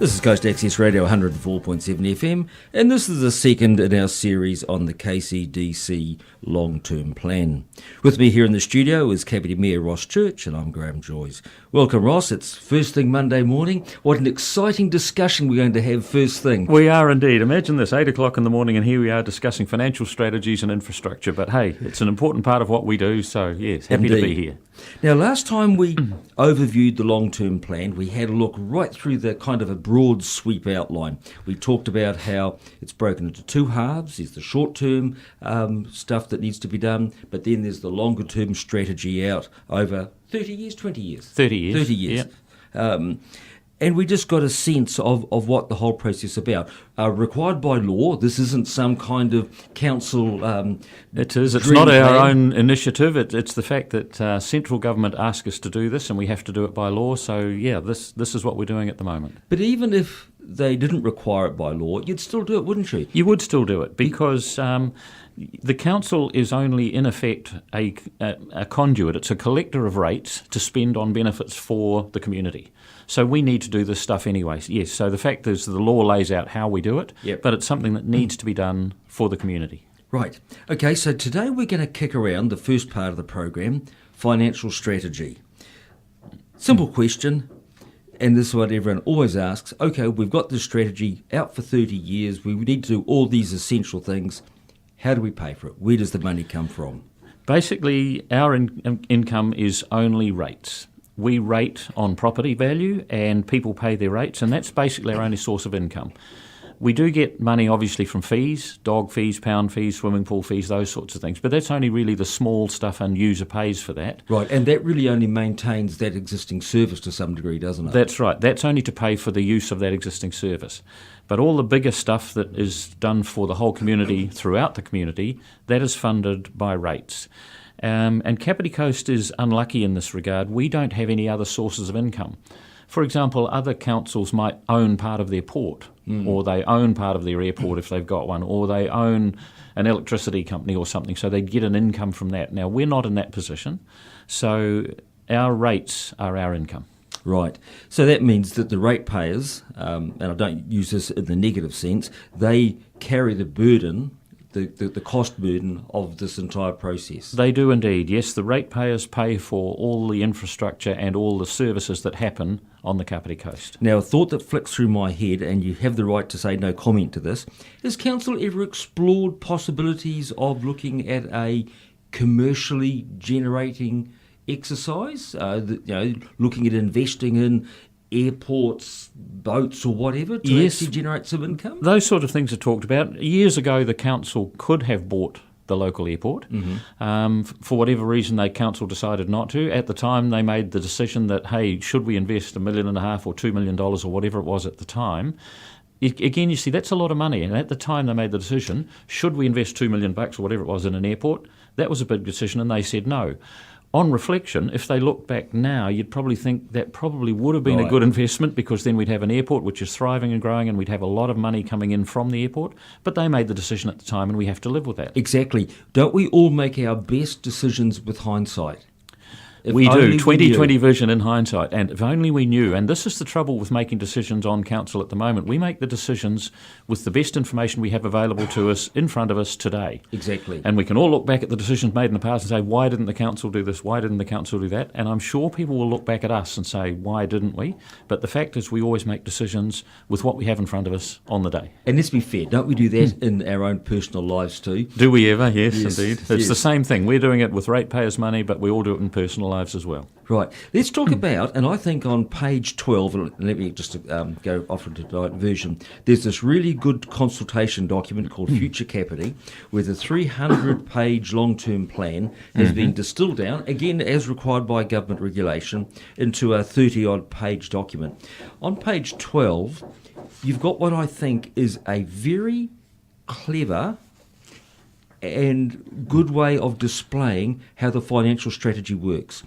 This is Coast Access Radio 104.7 FM, and this is the second in our series on the KCDC long-term plan. With me here in the studio is Kāpiti Mayor Ross Church, and I'm Graeme Joyes. Welcome, Ross. It's first thing Monday morning. What an exciting discussion we're going to have first thing. We are indeed. Imagine this, 8 o'clock in the morning, and here we are discussing financial strategies and infrastructure. But hey, it's an important part of what we do, so yes, happy to be here. Now, last time we overviewed the long-term plan, we had a look right through the kind of a broad sweep outline. We talked about how it's broken into two halves. There's the short-term stuff that needs to be done, but then there's the longer-term strategy out over 30 years, 20 years? 30 years. 30 years. Yep. And we just got a sense of what the whole process is about. Required by law, this isn't some kind of council It is. It's not our own initiative. It's the fact that central government asked us to do this and we have to do it by law. So, yeah, this is what we're doing at the moment. But even if they didn't require it by law, you'd still do it, wouldn't you? You would still do it because the council is only, in effect, a conduit. It's a collector of rates to spend on benefits for the community. So we need to do this stuff anyways. Yes, so the fact is the law lays out how we do it, but it's something that needs to be done for the community. Right. Okay, so today we're going to kick around the first part of the program, financial strategy. Simple question, and this is what everyone always asks. Okay, we've got this strategy out for 30 years. We need to do all these essential things. How do we pay for it? Where does the money come from? Basically, our income is only rates. We rate on property value and people pay their rates, and that's basically our only source of income. We do get money obviously from fees, dog fees, pound fees, swimming pool fees, those sorts of things, but that's only really the small stuff and user pays for that. Right, and that really only maintains that existing service to some degree, doesn't it? That's right. That's only to pay for the use of that existing service. But all the bigger stuff that is done for the whole community, throughout the community, that is funded by rates. And Kapiti Coast is unlucky in this regard. We don't have any other sources of income. For example, other councils might own part of their port, or they own part of their airport if they've got one, or they own an electricity company or something, so they get an income from that. Now, we're not in that position, so our rates are our income. Right. So that means that the ratepayers, and I don't use this in the negative sense, they carry the burden, the cost burden of this entire process. They do indeed, yes. The ratepayers pay for all the infrastructure and all the services that happen on the Kapiti Coast. Now, a thought that flicks through my head, and you have the right to say no comment to this, has Council ever explored possibilities of looking at a commercially generating exercise, looking at investing in airports, boats or whatever to actually generate some income? Those sort of things are talked about. Years ago, the council could have bought the local airport. For whatever reason, the council decided not to. At the time, they made the decision that, hey, should we invest $1.5 million or $2 million or whatever it was at the time? Again, you see, that's a lot of money. And at the time they made the decision, should we invest $2 million or whatever it was in an airport? That was a big decision, and they said no. On reflection, if they look back now, you'd probably think that probably would have been a good investment, because then we'd have an airport which is thriving and growing and we'd have a lot of money coming in from the airport. But they made the decision at the time and we have to live with that. Exactly. Don't we all make our best decisions with hindsight? We do, 20/20 vision in hindsight, and if only we knew. And this is the trouble with making decisions on council at the moment. We make the decisions with the best information we have available to us in front of us today. Exactly. And we can all look back at the decisions made in the past and say, why didn't the council do this? Why didn't the council do that? And I'm sure people will look back at us and say, why didn't we? But the fact is we always make decisions with what we have in front of us on the day. And let's be fair, don't we do that in our own personal lives too? Do we ever? Yes, indeed. It's the same thing. We're doing it with ratepayers' money, but we all do it in personal lives as well. Right. Let's talk about, and I think on page 12, and let me just go off into diversion, there's this really good consultation document called Future Kapiti, where the 300-page long-term plan has been distilled down, again, as required by government regulation, into a 30-odd page document. On page 12, you've got what I think is a very clever and good way of displaying how the financial strategy works.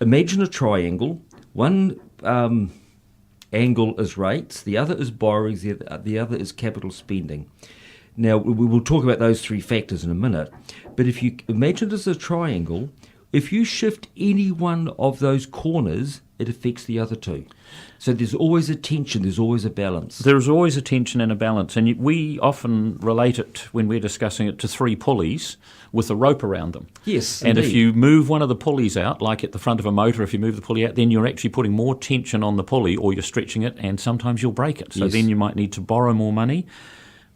Imagine a triangle. One angle is rates, the other is borrowings, the other is capital spending. Now, we will talk about those three factors in a minute, but if you imagine it as a triangle, if you shift any one of those corners it affects the other two. So there's always a tension, there's always a balance. There is always a tension and a balance, and we often relate it, when we're discussing it, to three pulleys with a rope around them. Yes, and indeed. if you move one of the pulleys out, like at the front of a motor, if you move the pulley out, then you're actually putting more tension on the pulley, or you're stretching it, and sometimes you'll break it. So Yes. then you might need to borrow more money,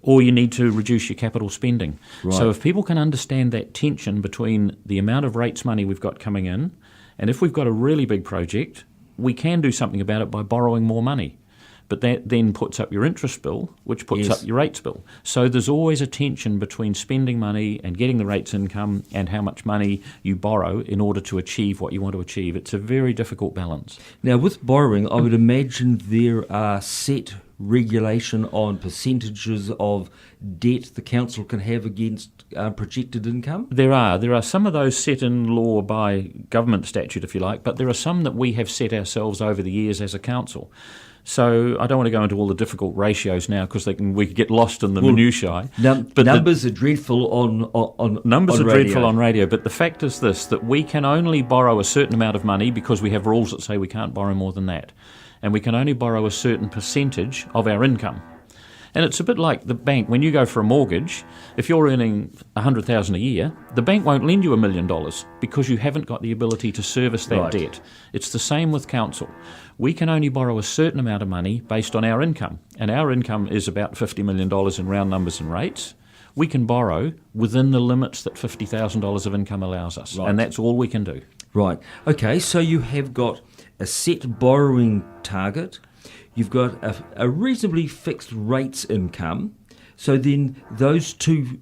or you need to reduce your capital spending. Right. So if people can understand that tension between the amount of rates money we've got coming in, and if we've got a really big project, we can do something about it by borrowing more money. But that then puts up your interest bill, which puts Yes. up your rates bill. So there's always a tension between spending money and getting the rates income and how much money you borrow in order to achieve what you want to achieve. It's a very difficult balance. Now, with borrowing, I would imagine there are set regulation on percentages of debt the council can have against projected income? There are some of those set in law by government statute, if you like, but there are some that we have set ourselves over the years as a council. So I don't want to go into all the difficult ratios now because we could get lost in the minutiae. But numbers are dreadful on Numbers on are radio. dreadful on radio, but the fact is this, that we can only borrow a certain amount of money because we have rules that say we can't borrow more than that. And we can only borrow a certain percentage of our income. And it's a bit like the bank. When you go for a mortgage, if you're earning $100,000 a year, the bank won't lend you $1 million because you haven't got the ability to service that Right. debt. It's the same with council. We can only borrow a certain amount of money based on our income. And our income is about $50 million in round numbers and rates. We can borrow within the limits that $50,000 of income allows us. Right. And that's all we can do. Right. Okay, so you have got a set borrowing target. You've got a reasonably fixed rates income. So then those two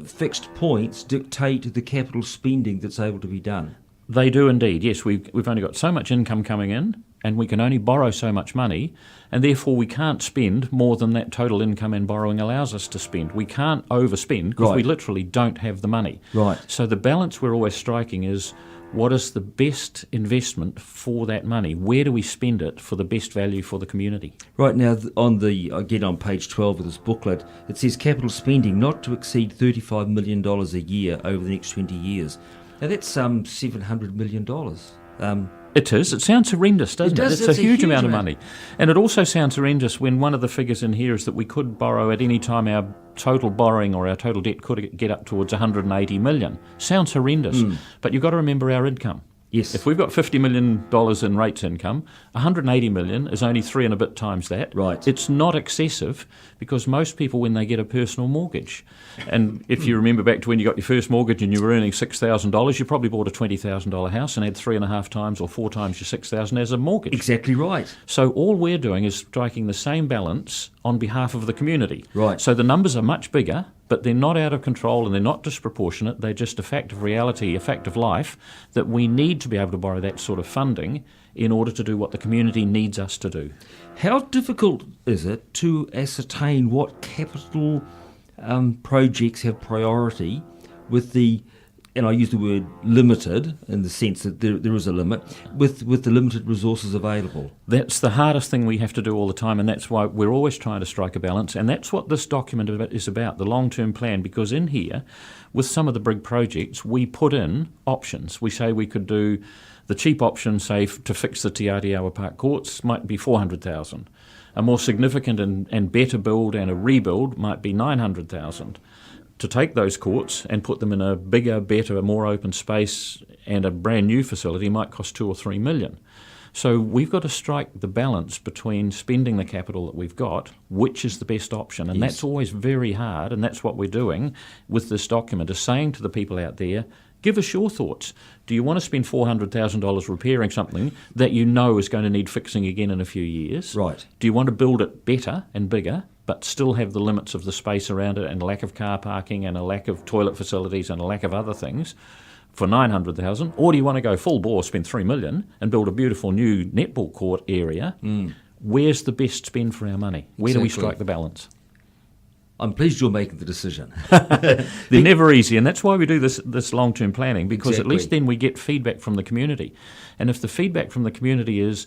fixed points dictate the capital spending that's able to be done. They do indeed, yes. We've only got so much income coming in, and we can only borrow so much money, and therefore we can't spend more than that total income and borrowing allows us to spend. We can't overspend because we literally don't have the money. Right. So the balance we're always striking is, what is the best investment for that money? Where do we spend it for the best value for the community? Right, now again on page 12 of this booklet, it says capital spending not to exceed $35 million a year over the next 20 years. Now that's $700 million. It is. It sounds horrendous, doesn't it? It does. It's a huge amount of money. And it also sounds horrendous when one of the figures in here is that we could borrow at any time, our total borrowing or our total debt could get up towards $180 million. Sounds horrendous. But you've got to remember our income. Yes. If we've got $50 million in rates income, $180 million is only 3 and a bit times that. Right. It's not excessive because most people, when they get a personal mortgage, and if you remember back to when you got your first mortgage and you were earning $6,000, you probably bought a $20,000 house and had 3.5 times or 4 times your $6,000 as a mortgage. Exactly right. So all we're doing is striking the same balance on behalf of the community. Right. So the numbers are much bigger, but they're not out of control and they're not disproportionate. They're just a fact of reality, a fact of life, that we need to be able to borrow that sort of funding in order to do what the community needs us to do. How difficult is it to ascertain what capital projects have priority with the, and I use the word limited in the sense that there is a limit, with the limited resources available? That's the hardest thing we have to do all the time, and that's why we're always trying to strike a balance, and that's what this document is about, the long-term plan, because in here, with some of the big projects, we put in options. We say we could do the cheap option, say, to fix the Te Atiawa Park courts might be $400,000. A more significant and better build and a rebuild might be $900,000. To take those courts and put them in a bigger, better, more open space and a brand new facility might cost $2 or $3 million. So we've got to strike the balance between spending the capital that we've got, which is the best option, and that's always very hard, and that's what we're doing with this document, is saying to the people out there, give us your thoughts. Do you want to spend $400,000 repairing something that you know is going to need fixing again in a few years? Right. Do you want to build it better and bigger, but still have the limits of the space around it and a lack of car parking and a lack of toilet facilities and a lack of other things for $900,000? Or do you want to go full bore, spend $3 million and build a beautiful new netball court area? Where's the best spend for our money? Where do we strike the balance? I'm pleased you're making the decision. They're never easy, and that's why we do this long-term planning, because at least then we get feedback from the community. And if the feedback from the community is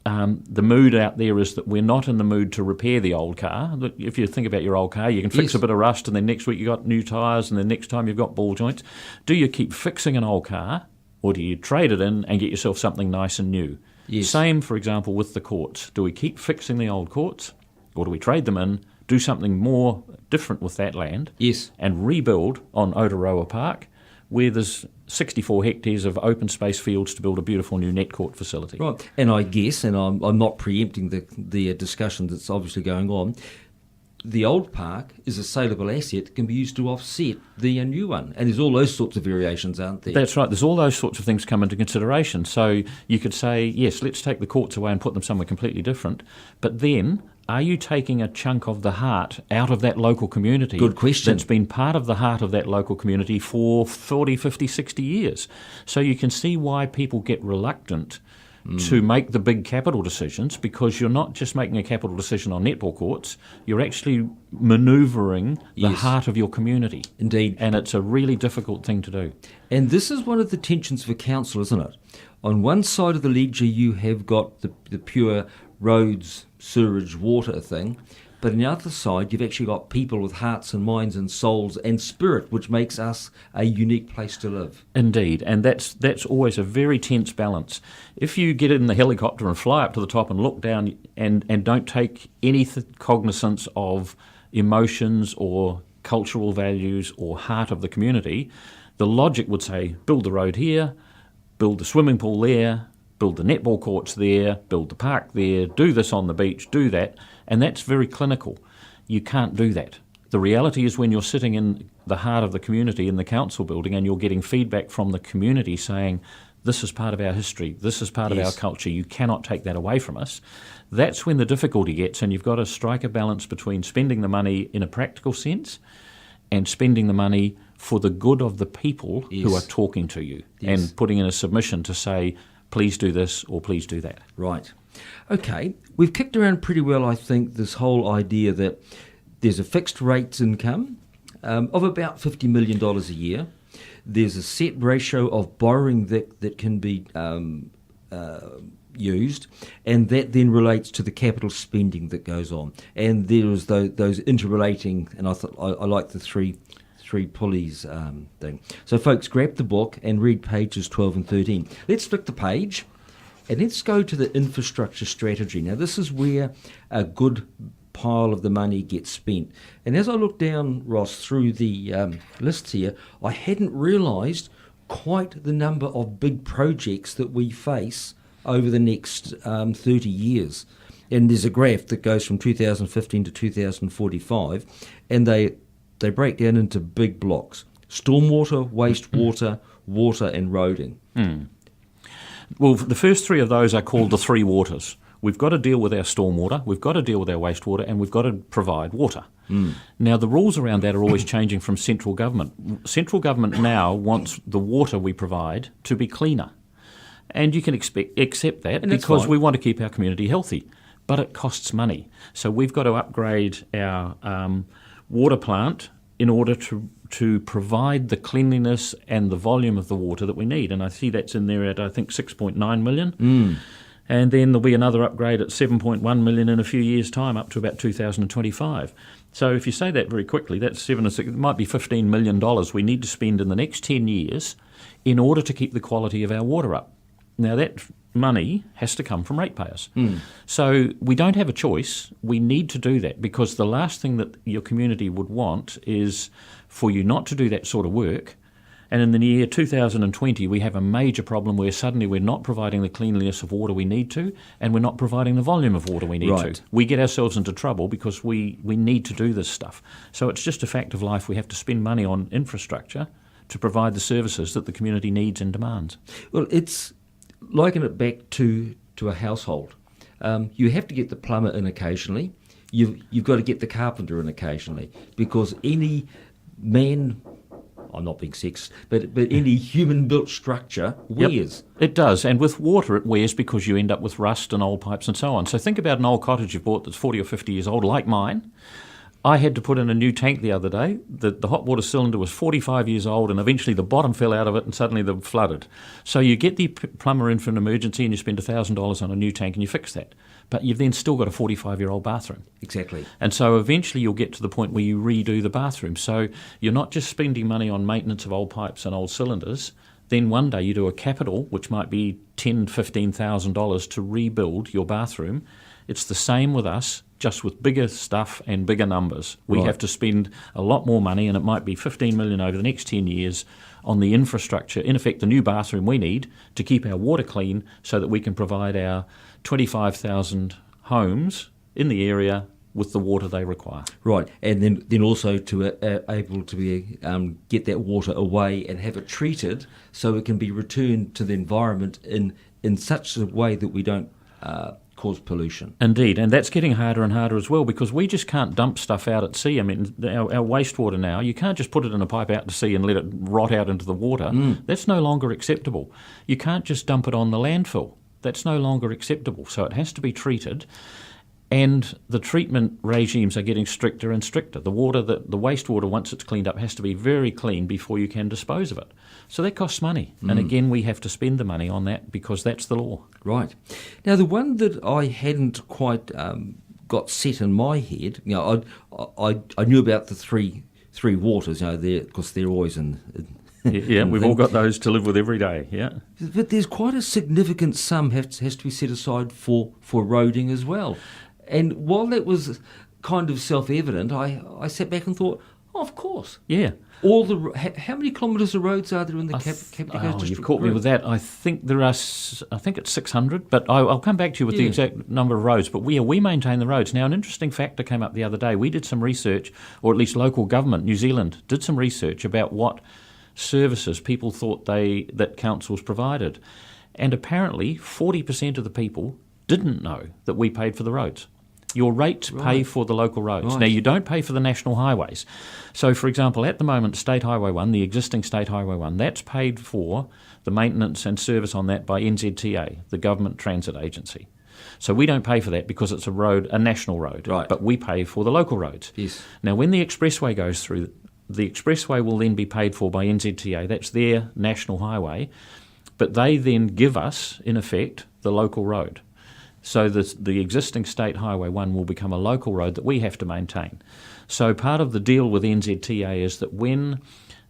the mood out there is that we're not in the mood to repair the old car. If you think about your old car, you can fix a bit of rust, and then next week you've got new tyres, and then next time you've got ball joints. Do you keep fixing an old car, or do you trade it in and get yourself something nice and new? Yes. Same, for example, with the courts. Do we keep fixing the old courts, or do we trade them in, do something more different with that land, Yes. and rebuild on Otaroa Park, where there's 64 hectares of open space fields to build a beautiful new net court facility? Right. And I guess, and I'm not preempting the discussion that's obviously going on, the old park is a saleable asset that can be used to offset the new one. And there's all those sorts of variations, aren't there? That's right. There's all those sorts of things come into consideration. So you could say, yes, let's take the courts away and put them somewhere completely different. But then, are you taking a chunk of the heart out of that local community? Good question. That's been part of the heart of that local community for 40, 50, 60 years. So you can see why people get reluctant to make the big capital decisions, because you're not just making a capital decision on netball courts, you're actually manoeuvring the Yes. heart of your community. Indeed. And it's a really difficult thing to do. And this is one of the tensions for council, isn't it? On one side of the ledger, you have got the pure roads, sewerage, water thing. But on the other side, you've actually got people with hearts and minds and souls and spirit, which makes us a unique place to live. Indeed, and that's always a very tense balance. If you get in the helicopter and fly up to the top and look down and don't take any cognizance of emotions or cultural values or heart of the community, the logic would say, build the road here, build the swimming pool there, build the netball courts there, build the park there, do this on the beach, do that. And that's very clinical. You can't do that. The reality is when you're sitting in the heart of the community in the council building and you're getting feedback from the community saying, this is part of our history, this is part of our culture, you cannot take that away from us, that's when the difficulty gets, and you've got to strike a balance between spending the money in a practical sense and spending the money for the good of the people who are talking to you, and putting in a submission to say, please do this or please do that. Right. Okay, we've kicked around pretty well, I think, this whole idea that there's a fixed rates income of about $50 million a year. There's a set ratio of borrowing that can be used, and that then relates to the capital spending that goes on. And there's those interrelating, and I like the three pulleys thing. So, folks, grab the book and read pages 12 and 13. Let's flick the page. And let's go to the infrastructure strategy. Now, this is where a good pile of the money gets spent. And as I look down, Ross, through the lists here, I hadn't realised quite the number of big projects that we face over the next 30 years. And there's a graph that goes from 2015 to 2045, and they break down into big blocks: stormwater, wastewater, water and roading. Well, the first three of those are called the three waters. We've got to deal with our stormwater, we've got to deal with our wastewater, and we've got to provide water. Now, the rules around that are always changing from central government. Central government now wants the water we provide to be cleaner. And you can accept that, and because we want to keep our community healthy. But it costs money. So we've got to upgrade our water plant in order to provide the cleanliness and the volume of the water that we need. And I see that's in there at, I think, 6.9 million. And then there'll be another upgrade at 7.1 million in a few years' time, up to about 2025. So if you say that very quickly, that's it might be $15 million we need to spend in the next 10 years in order to keep the quality of our water up. Now, that money has to come from ratepayers. So we don't have a choice. We need to do that, because the last thing that your community would want is for you not to do that sort of work. And in the year 2020, we have a major problem where suddenly we're not providing the cleanliness of water we need to, and we're not providing the volume of water we need to. We get ourselves into trouble because we need to do this stuff. So it's just a fact of life. We have to spend money on infrastructure to provide the services that the community needs and demands. Well, it's liken it back to a household. You have to get the plumber in occasionally. You've got to get the carpenter in occasionally, because any man, I'm not being sexist, but any human-built structure wears. Yep, it does. And with water, it wears because you end up with rust and old pipes and so on. So think about an old cottage you've bought that's 40 or 50 years old, like mine. I had to put in a new tank the other day. The hot water cylinder was 45 years old, and eventually the bottom fell out of it and suddenly they flooded. So you get the plumber in for an emergency and you spend $1,000 on a new tank and you fix that. But you've then still got a 45-year-old bathroom. Exactly. And so eventually you'll get to the point where you redo the bathroom. So you're not just spending money on maintenance of old pipes and old cylinders, then one day you do a capital, which might be $10,000 to $15,000 to rebuild your bathroom. It's the same with us, just with bigger stuff and bigger numbers. We have to spend a lot more money, and it might be $15 million over the next 10 years on the infrastructure, in effect the new bathroom we need to keep our water clean so that we can provide our 25,000 homes in the area with the water they require. Right, and then also to able to be get that water away and have it treated so it can be returned to the environment in such a way that we don't cause pollution. Indeed, and that's getting harder and harder as well, because we just can't dump stuff out at sea. I mean, our wastewater now, you can't just put it in a pipe out to sea and let it rot out into the water. That's no longer acceptable. You can't just dump it on the landfill. That's no longer acceptable. So it has to be treated. And the treatment regimes are getting stricter and stricter. The wastewater, once it's cleaned up, has to be very clean before you can dispose of it. So that costs money. And again, we have to spend the money on that because that's the law. Right. Now, the one that I hadn't quite got set in my head, I knew about the three waters, because they're always in yeah, we've all got those to live with every day, yeah. But there's quite a significant sum has to be set aside for roading as well. And while that was kind of self-evident, I sat back and thought, oh, of course. Yeah. How many kilometres of roads are there in the Kapiti Coast District? You've caught me with that. I think it's 600, but I'll come back to you with the exact number of roads. But we maintain the roads. Now, an interesting factor came up the other day. We did some research, or at least local government, New Zealand, did some research about what services people thought that councils provided. And apparently 40% of the people didn't know that we paid for the roads. Your rates pay for the local roads. Right. Now, you don't pay for the national highways. So, for example, at the moment, State Highway 1, the existing State Highway 1, that's paid for, the maintenance and service on that, by NZTA, the Government Transit Agency. So we don't pay for that because it's a national road. Right. But we pay for the local roads. Yes. Now, when the expressway goes through, the expressway will then be paid for by NZTA. That's their national highway. But they then give us, in effect, the local road. So the existing State Highway 1 will become a local road that we have to maintain. So part of the deal with NZTA is that when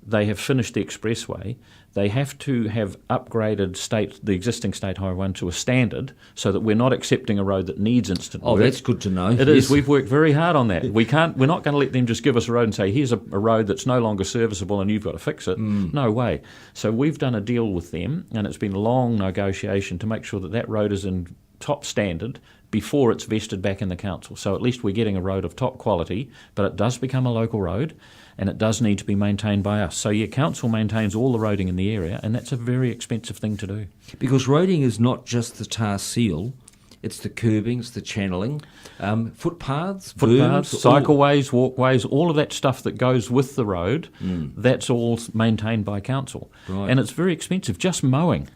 they have finished the expressway, they have to have upgraded the existing State Highway 1 to a standard so that we're not accepting a road that needs instant work. Oh, that's good to know. It is. We've worked very hard on that. We're not going to let them just give us a road and say, here's a road that's no longer serviceable and you've got to fix it. No way. So we've done a deal with them, and it's been a long negotiation to make sure that road is in top standard before it's vested back in the council. So at least we're getting a road of top quality, but it does become a local road and it does need to be maintained by us. So your council maintains all the roading in the area, and that's a very expensive thing to do. Because roading is not just the tar seal, it's the curbing, it's the channeling, footpaths, cycleways, walkways, all of that stuff that goes with the road, that's all maintained by council. Right. And it's very expensive. Just mowing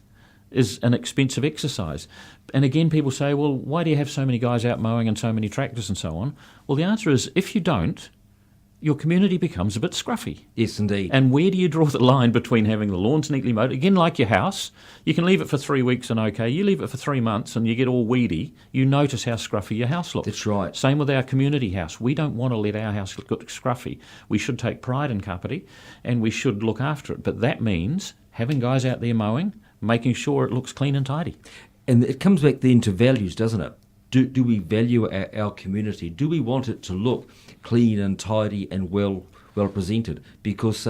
is an expensive exercise. And again, people say, well, why do you have so many guys out mowing and so many tractors and so on? Well, the answer is, if you don't, your community becomes a bit scruffy. Yes, indeed. And where do you draw the line between having the lawns neatly mowed? Again, like your house, you can leave it for 3 weeks and okay. You leave it for 3 months and you get all weedy, you notice how scruffy your house looks. That's right. Same with our community house. We don't want to let our house look scruffy. We should take pride in Kapiti and we should look after it. But that means having guys out there mowing, making sure it looks clean and tidy. And it comes back then to values, doesn't it? Do we value our community? Do we want it to look clean and tidy and well presented? Because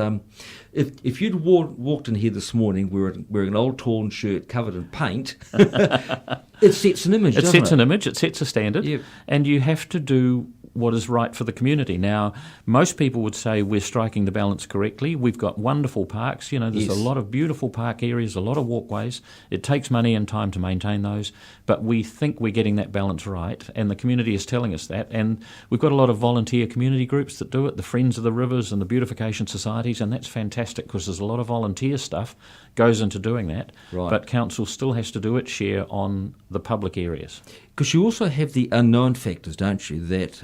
if you'd walked in here this morning wearing an old torn shirt covered in paint, it sets an image, doesn't it? It sets an image, it sets a standard, yep. And you have to do what is right for the community. Now, most people would say we're striking the balance correctly. We've got wonderful parks. There's yes. a lot of beautiful park areas, a lot of walkways. It takes money and time to maintain those, but we think we're getting that balance right, and the community is telling us that. And we've got a lot of volunteer community groups that do it, the Friends of the Rivers and the beautification societies, and that's fantastic because there's a lot of volunteer stuff goes into doing that. Right. But council still has to do its share on the public areas. Because you also have the unknown factors, don't you, that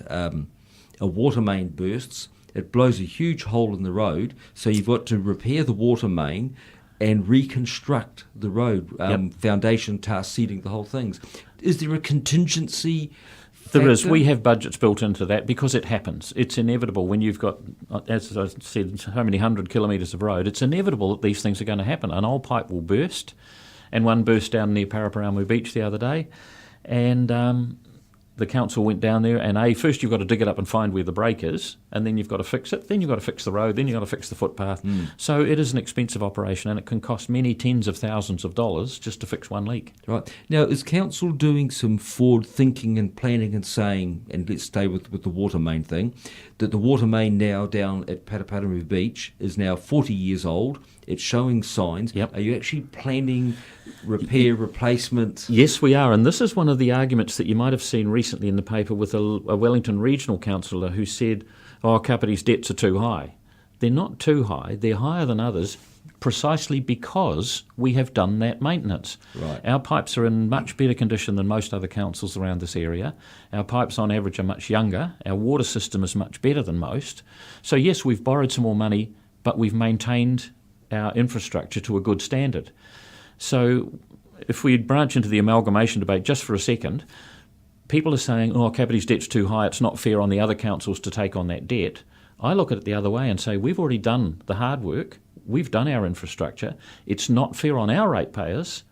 a water main bursts, it blows a huge hole in the road, so you've got to repair the water main and reconstruct the road, foundation, tar, seeding, the whole things. Is there a contingency factor? There is. We have budgets built into that because it happens. It's inevitable when you've got, as I said, so many 100 kilometres of road. It's inevitable that these things are going to happen. An old pipe will burst, and one burst down near Paraparamu Beach the other day, and the council went down there and first you've got to dig it up and find where the break is, and then you've got to fix it, then you've got to fix the road, then you've got to fix the footpath. So it is an expensive operation, and it can cost many tens of thousands of dollars just to fix one leak. Right. Now, is council doing some forward thinking and planning and saying, and let's stay with the water main thing, that the water main now down at Paraparamu Beach is now 40 years old, it's showing signs. Yep. Are you actually planning repair, replacement? Yes, we are, and this is one of the arguments that you might have seen recently in the paper with a Wellington regional councillor who said, Kapiti's debts are too high. They're not too high, they're higher than others precisely because we have done that maintenance. Right. Our pipes are in much better condition than most other councils around this area. Our pipes on average are much younger. Our water system is much better than most. So yes, we've borrowed some more money, but we've maintained our infrastructure to a good standard. So if we branch into the amalgamation debate just for a second, people are saying, Kapiti's debt's too high, it's not fair on the other councils to take on that debt. I look at it the other way and say, we've already done the hard work, we've done our infrastructure, it's not fair on our ratepayers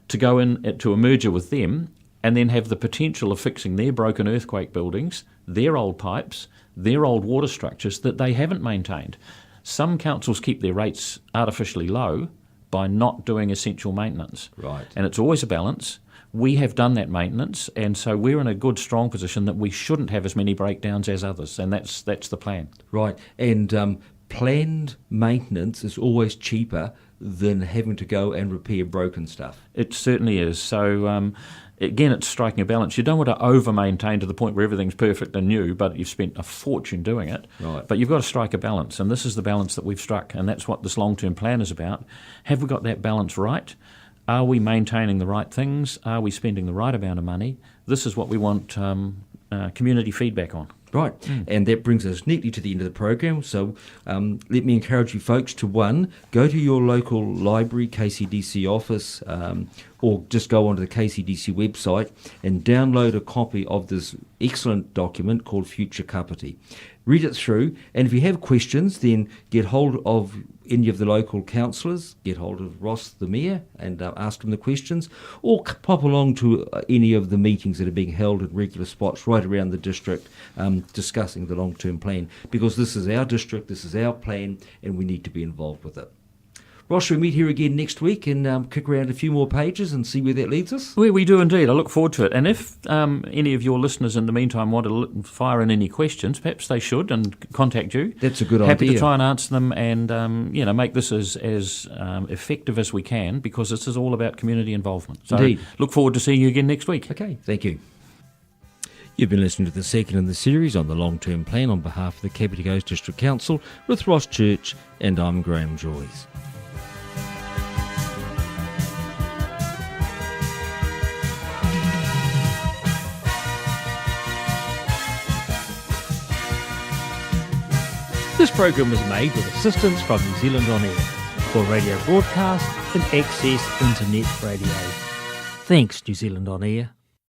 to go into a merger with them and then have the potential of fixing their broken earthquake buildings, their old pipes, their old water structures that they haven't maintained. Some councils keep their rates artificially low by not doing essential maintenance. Right. And it's always a balance. We have done that maintenance, and so we're in a good, strong position that we shouldn't have as many breakdowns as others, and that's the plan. Right. And planned maintenance is always cheaper than having to go and repair broken stuff. It certainly is. So, again, it's striking a balance. You don't want to over-maintain to the point where everything's perfect and new, but you've spent a fortune doing it. Right. But you've got to strike a balance, and this is the balance that we've struck, and that's what this long-term plan is about. Have we got that balance right? Are we maintaining the right things? Are we spending the right amount of money? This is what we want community feedback on. Right, and that brings us neatly to the end of the program. So let me encourage you folks to, one, go to your local library, KCDC office, or just go onto the KCDC website and download a copy of this excellent document called Future Kapiti. Read it through, and if you have questions, then get hold of any of the local councillors, get hold of Ross, the Mayor, and ask him the questions, or pop along to any of the meetings that are being held in regular spots right around the district discussing the long-term plan, because this is our district, this is our plan, and we need to be involved with it. Ross, we'll meet here again next week and kick around a few more pages and see where that leads us. We do indeed. I look forward to it. And if any of your listeners in the meantime want to fire in any questions, perhaps they should and contact you. That's a good idea. Happy to try and answer them and make this as effective as we can, because this is all about community involvement. So Indeed. Look forward to seeing you again next week. Okay, thank you. You've been listening to the second in the series on the long-term plan on behalf of the Kāpiti Coast District Council with Ross Church, and I'm Graeme Joyes. This program was made with assistance from New Zealand On Air for radio broadcast and access internet radio. Thanks, New Zealand On Air.